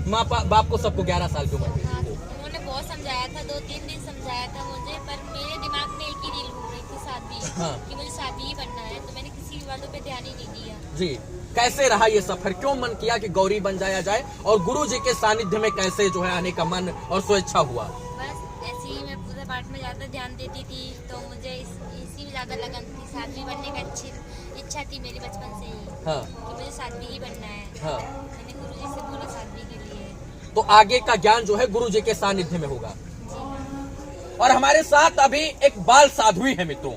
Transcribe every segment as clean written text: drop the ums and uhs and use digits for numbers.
बाप को सबको 11 साल की उम्र में। हाँ, उन्होंने बहुत समझाया था, 2-3 दिन समझाया था मुझे, पर मेरे दिमाग में एक ही रील घूम रही थी साध्वी, हाँ। कि मुझे साध्वी ही बनना है, तो मैंने किसी बातों पे ध्यान ही नहीं दिया। जी, कैसे रहा ये सफर? क्यों मन किया कि गौरी बन जाया जाए और गुरु जी के सानिध्य में कैसे जो है आने का मन और स्वेच्छा हुआ? बस ऐसे ही मैं पूजा पाठ में ज्यादा ध्यान देती थी, तो मुझे इसी में ज्यादा लगन थी, साध्वी बनने का अच्छी इच्छा थी मेरी बचपन से ही। हाँ। कि मुझे साध्वी ही बनना है। हाँ। मैंने गुरु जी से बोला साध्वी के लिए। तो आगे का ज्ञान जो है गुरु जी के सानिध्य में होगा। जी। और हमारे साथ अभी एक बाल साध्वी है मित्रों।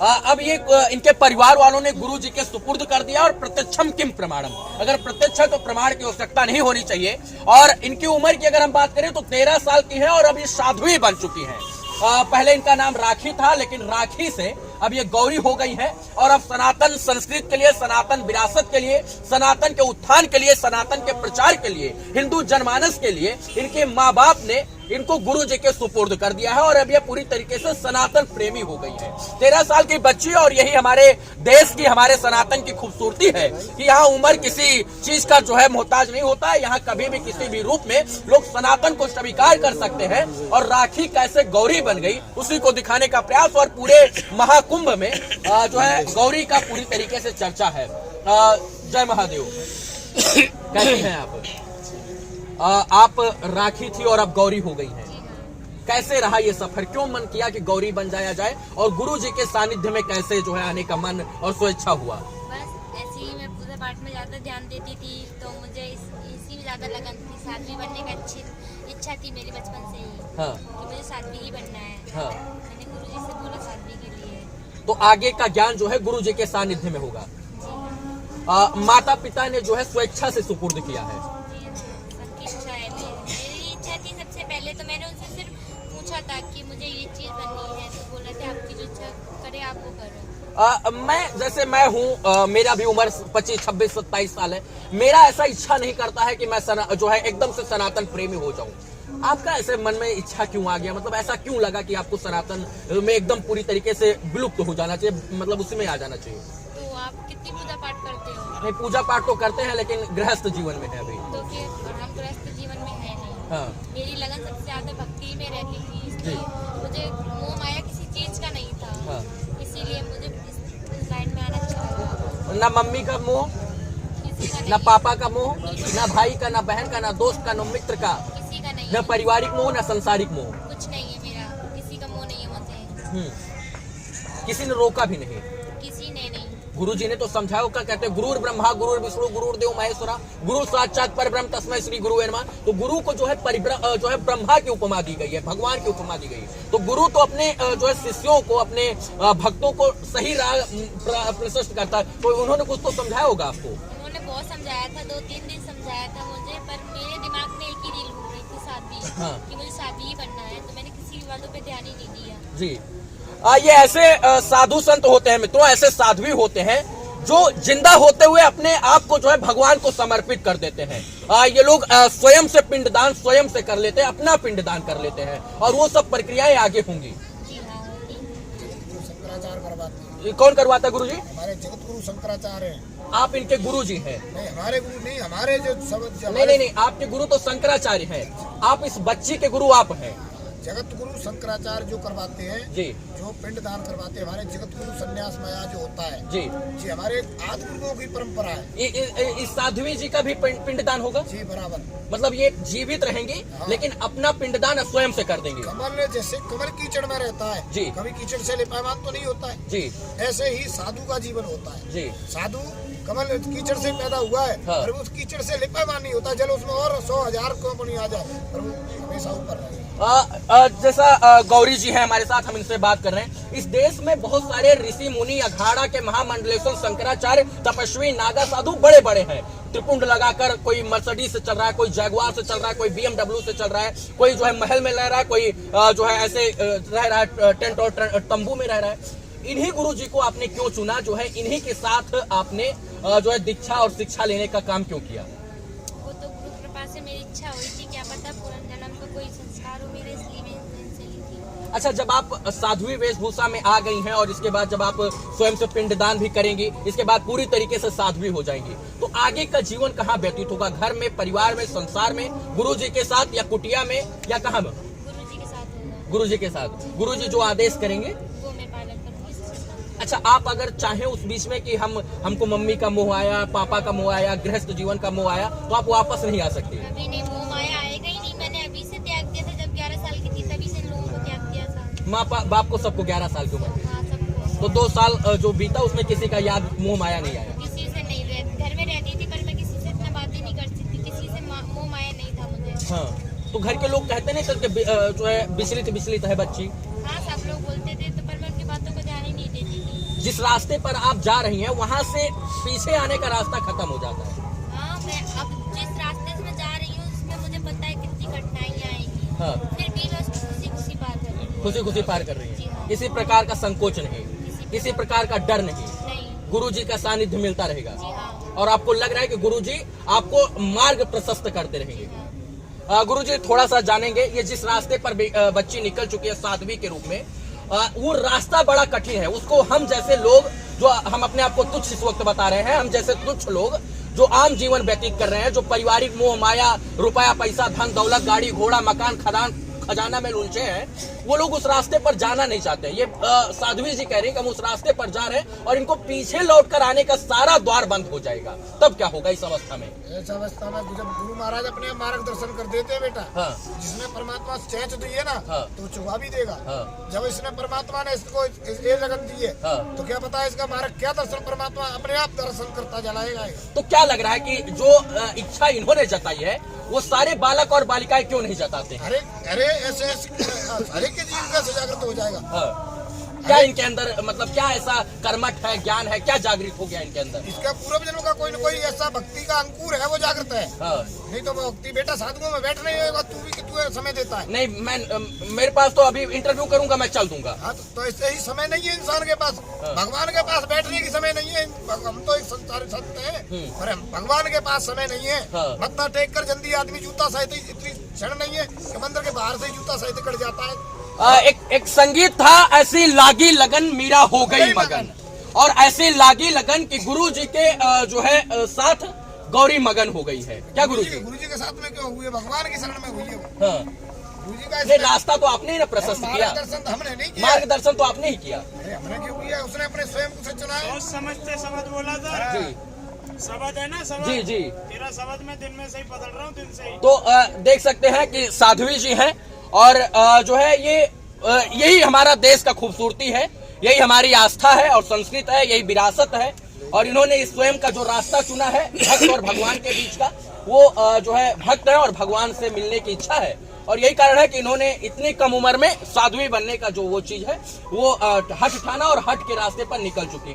अब ये इनके परिवार वालों ने गुरु जी के सुपुर्द कर दिया और प्रत्यक्षम किम प्रमाणम, अगर प्रत्यक्ष है तो प्रमाण की आवश्यकता नहीं होनी चाहिए। और इनकी उम्र की अगर हम बात करें तो 13 साल की है और अब ये साध्वी बन चुकी है। पहले इनका नाम राखी था, लेकिन राखी से अब ये गौरी हो गई है और अब सनातन संस्कृति के लिए, सनातन विरासत के लिए, सनातन के उत्थान के लिए, सनातन के प्रचार के लिए, हिंदू जनमानस के लिए इनके माँ बाप ने इनको गुरु जी के सुपुर्द कर दिया है और अब ये पूरी तरीके से सनातन प्रेमी हो गई है। 13 साल की बच्ची, और यही हमारे देश की, हमारे सनातन की खूबसूरती है कि यहाँ उम्र किसी चीज का जो है मोहताज नहीं होता है। यहाँ कभी भी किसी भी रूप में लोग सनातन को स्वीकार कर सकते हैं। और राखी कैसे गौरी बन गई उसी को दिखाने का प्रयास, और पूरे महाकुंभ में जो है गौरी का पूरी तरीके से चर्चा है। जय महादेव। कैसी हैं आप? आप राखी थी और अब गौरी हो गई हैं। कैसे रहा ये सफर? क्यों मन किया कि गौरी बन जाया जाए और गुरु जी के सानिध्य में कैसे जो है आने का मन और स्वेच्छा हुआ? बस ऐसे ही मैं पूजा पाठ में ज्यादा ध्यान देती थी, तो मुझे इसी में ज्यादा लगन थी, साध्वी बनने का अच्छी इच्छा थी मेरी बचपन से ही। हाँ। कि मुझे साध्वी ही बनना है। हाँ। मैंने गुरु जी से बोला साध्वी के लिए। तो आगे का ज्ञान जो है गुरु जी के सानिध्य में होगा। जी। माता पिता ने जो है स्वेच्छा से सुपुर्द किया है। सबकी इच्छा है। मेरी इच्छा थी सबसे पहले, तो मैंने उनसे सिर्फ पूछा था कि मुझे ये चीज बननी है, तो बोला था आपकी जो इच्छा करे आप वो करो। मैं हूँ, मेरा भी उम्र 25, 26, 27 साल है। मेरा ऐसा इच्छा नहीं करता है कि मैं जो है एकदम से सनातन प्रेमी हो जाऊं। आपका ऐसे मन में इच्छा क्यों आ गया? मतलब ऐसा क्यों लगा कि आपको सनातन में एकदम पूरी तरीके से विलुप्त हो जाना चाहिए, मतलब उसी में आ जाना चाहिए? तो आप कितनी पूजा पाठ करते हो? नहीं, पूजा पाठ तो करते हैं लेकिन गृहस्थ जीवन में है अभी। तो फिर हम गृहस्थ जीवन में है नहीं। हाँ। मेरी लगन सबसे ज्यादा भक्ति में रहती थी, इसलिए मुझे मोह माया किसी चीज का नहीं था। हाँ। इसीलिए मुझे इस लाइन में आना अच्छा लगा। ना मम्मी का मोह, किसी का ना नहीं, पापा का मोह, ना भाई का, ना बहन का, ना दोस्त का, ना मित्र का, किसी का नहीं ना है। पारिवारिक मोह, ना संसारिक मोह। कुछ नहीं है मेरा, किसी का मोह नहीं है मुझे। किसी ने रोका भी नहीं। किसी ने नहीं। गुरु जी ने तो समझाया, क्या कहते हैं, गुरुर ब्रह्मा गुरुर विष्णु गुरुर देव महेश्वरा गुरु साक्षात परब्रह्म तस्मै श्री गुरुवे नमः। तो गुरु को जो है ब्रह्मा की उपमा दी गई है, भगवान की उपमा दी गई है। तो गुरु तो अपने जो है शिष्यों को, अपने भक्तों को सही राह प्रशस्त करता है। तो उन्होंने कुछ तो समझाया होगा आपको? उन्होंने बहुत समझाया था, 2-3 दिन समझाया था मुझे, पर मेरे दिमाग में एक ही रील घूम रही थी साध्वी। हाँ। कि मुझे साध्वी ही बनना है, तो मैंने किसी बातों पे ध्यान ही नहीं दिया। जी। ये ऐसे साधु संत होते हैं मित्रों, ऐसे साध्वी होते हैं जो जिंदा होते हुए अपने आप को जो है भगवान को समर्पित कर देते हैं। ये लोग स्वयं से पिंडदान स्वयं से कर लेते हैं, अपना पिंडदान कर लेते हैं, और वो सब प्रक्रियाएं आगे होंगी। जी हाँ, होगी। शंकराचार्य करवाते हैं। कौन करवाता है? गुरु जी? हमारे जगत गुरु शंकराचार्य हैं। आप इनके गुरु जी हैं? नहीं, हमारे गुरु नहीं, हमारे जो सब नहीं, आपके गुरु तो शंकराचार्य हैं। आप इस बच्ची के गुरु आप हैं। जगत गुरु शंकराचार्य जो करवाते हैं जी, जो पिंड दान करवाते हैं, हमारे जगत गुरु सन्यास माया जो होता है जी जी, हमारे आदि गुरुओं की परंपरा है। इस साध्वी जी का भी पिंडदान होगा? जी बराबर। मतलब ये जीवित रहेंगी, हाँ। लेकिन अपना पिंडदान स्वयं से कर देंगे। कमल जैसे कमल कीचड़ में रहता है जी, कभी कीचड़ से लिपायमान तो नहीं होता है जी, ऐसे ही साधु का जीवन होता है जी। साधु कमल कीचड़ से पैदा हुआ है, हाँ। और उस कीचड़ से लिपायमान नहीं होता, चलो उसमें और 100,000 कंपनी आ जाए, पर वो हमेशा ऊपर रहेगा। जैसा गौरी जी हैं हमारे साथ, हम इनसे बात कर रहे हैं। इस देश में बहुत सारे ऋषि मुनि, अखाड़ा के महामंडलेश्वर शंकराचार्य, तपस्वी, नागा साधु बड़े बड़े हैं। त्रिपुंड लगाकर कोई मर्सिडीज से चल रहा है, कोई जैगुआर से चल रहा है, कोई BMW से चल रहा है, कोई जो है महल में रह रहा है, कोई जो है ऐसे रह रहा है टेंट और तंबू में रह रहा है। इन्हीं गुरु जी को आपने क्यों चुना? जो है इन्हीं के साथ आपने जो है दीक्षा और शिक्षा लेने का काम क्यों किया? वो तो गुरु कृपा से मेरी इच्छा हुई थी, क्या पता पुनर्जन्म का कोई संस्कार हो मेरे, इसलिए मैं इनसे ली थी। अच्छा, जब आप साध्वी वेशभूषा में आ गई हैं और इसके बाद जब आप स्वयं से पिंडदान भी करेंगी, इसके बाद पूरी तरीके से साध्वी हो जाएंगी, तो आगे का जीवन कहाँ व्यतीत होगा? घर में, परिवार में, संसार में, गुरुजी के साथ या कुटिया में या कहाँ में? गुरुजी के साथ होगा। गुरुजी के साथ। गुरुजी जो आदेश करेंगे वो मैं पालन करूंगी। अच्छा, आप अगर चाहें उस बीच में कि हमको मम्मी का मोह आया, पापा का मोह आया, गृहस्थ जीवन का मोह आया, तो आप वापस नहीं आ सकती? अभी नहीं, मोह माया आएगा ही नहीं। मैंने अभी से त्याग दिया था, जब 11 साल की थी तभी से लोगों को त्याग दिया था। माँ बाप को सबको 11 साल की उम्र थी, हाँ, सबको। तो 2 साल जो बीता उसमें किसी का याद मोह माया नहीं आया? किसी से नहीं, घर में रहती थी पर मैं किसी से इतना बातें नहीं करती थी, किसी से मोह माया नहीं था मुझे। हाँ, तो घर के लोग कहते नहीं सर कि जो है विचलित है बच्ची? हाँ, सब लोग बोलते थे, तो पर मैं उनकी बातों को ध्यान ही नहीं देती थी। जिस रास्ते पर आप जा रही हैं वहाँ से पीछे आने का रास्ता खत्म हो जाता है। हाँ, मैं अब जिस रास्ते से मैं जा रही हूँ उसमें मुझे पता है कितनी कठिनाइयाँ आएंगी। हाँ, फिर भी मैं उसको खुशी पार कर रही हूँ। खुशी पार कर रही जी है, हाँ। किसी प्रकार का संकोच नहीं, किसी प्रकार का डर नहीं, नहीं। गुरुजी का सानिध्य मिलता रहेगा जी हाँ। और आपको लग रहा है कि गुरुजी आपको मार्ग प्रशस्त करते रहेंगे। हाँ। गुरुजी, थोड़ा सा जानेंगे, ये जिस रास्ते पर बच्ची निकल चुकी है साध्वी के रूप में, वो रास्ता बड़ा कठिन है। उसको हम जैसे लोग, जो हम अपने आप को तुच्छ इस वक्त बता रहे हैं, हम जैसे तुच्छ लोग जो आम जीवन व्यतीत कर रहे हैं, जो पारिवारिक मोह माया, रुपया पैसा, धन दौलत, गाड़ी घोड़ा, मकान खजाना में उलझे हैं, वो लोग उस रास्ते पर जाना नहीं चाहते। ये साध्वी जी कह रही हैं कि हम उस रास्ते पर जा रहे हैं और इनको पीछे लौट कर आने का सारा द्वार बंद हो जाएगा, तब क्या होगा इस अवस्था में? इस अवस्था में जब गुरु महाराज अपने मार्गदर्शन कर देते हैं बेटा, हाँ। जिसने परमात्मा चेंज दी है ना, हाँ। तो चुका भी देगा। हाँ। जब इसने परमात्मा ने इसको ये लगन दी है, हाँ। तो क्या पता है इसका मार्ग क्या दर्शन परमात्मा अपने आप दर्शन करता चलाएगा। तो क्या लग रहा है कि जो इच्छा इन्होंने जताई है वो सारे बालक और बालिकाएं क्यों नहीं जताते हैं? अरे ऐसे हर एक के जीवन का जागृत हो जाएगा। हाँ। क्या इनके अंदर, मतलब क्या ऐसा कर्मठ है, ज्ञान है, क्या जागृत हो गया इनके अंदर? इसका पूर्व जन्म का कोई न कोई ऐसा भक्ति का अंकुर है, वो जागृत है। हाँ। नहीं तो भक्ति बेटा साधुओं में बैठ नहीं होगा, तू भी कि तू समय देता है। नहीं, मैं मेरे पास तो अभी इंटरव्यू करूंगा, मैं चल दूंगा। हाँ, तो ऐसे ही समय नहीं है इंसान के पास। हाँ। भगवान के पास बैठने की समय नहीं है। हम तो एक संसारी संत हैं, पर भगवान के पास समय नहीं है। हाँ। मत्था टेक कर जल्दी आदमी जूता सहित, इतनी क्षण नहीं है कि मंदिर के बाहर से ही जूता सहित कट जाता है। एक संगीत था, ऐसी लागी लगन मीरा हो गई मगन, और ऐसी लागी लगन कि गुरु जी के जो है साथ गौरी मगन हो गई है। क्या गुरु जी के साथ में क्यों हुई है? भगवान की शरण में हुई है। हाँ। गुरु जी का ये रास्ता तो आपने ही ना प्रशस्त किया, मार्गदर्शन तो हमने नहीं किया। मार्गदर्शन तो आपने ही किया। अरे हमने क्यों किया? उसने अपने स्वयं से चुना है। समझते शब्द बोला था। जी शब्द है ना, शब्द। जी जी। तेरा शब्द मैं दिन में से ही बदल रहा हूँ, दिन से ही। तो देख सकते हैं कि साध्वी जी हैं और जो है ये यही हमारा देश का खूबसूरती है, यही हमारी आस्था है और संस्कृत है, यही विरासत है। और इन्होंने इस स्वयं का जो रास्ता चुना है भक्त और भगवान के बीच का, वो जो है भक्त है और भगवान से मिलने की इच्छा है। और यही कारण है कि इन्होंने इतनी कम उम्र में साध्वी बनने का जो वो चीज है वो हठ ठाना और हठ के रास्ते पर निकल चुकी है।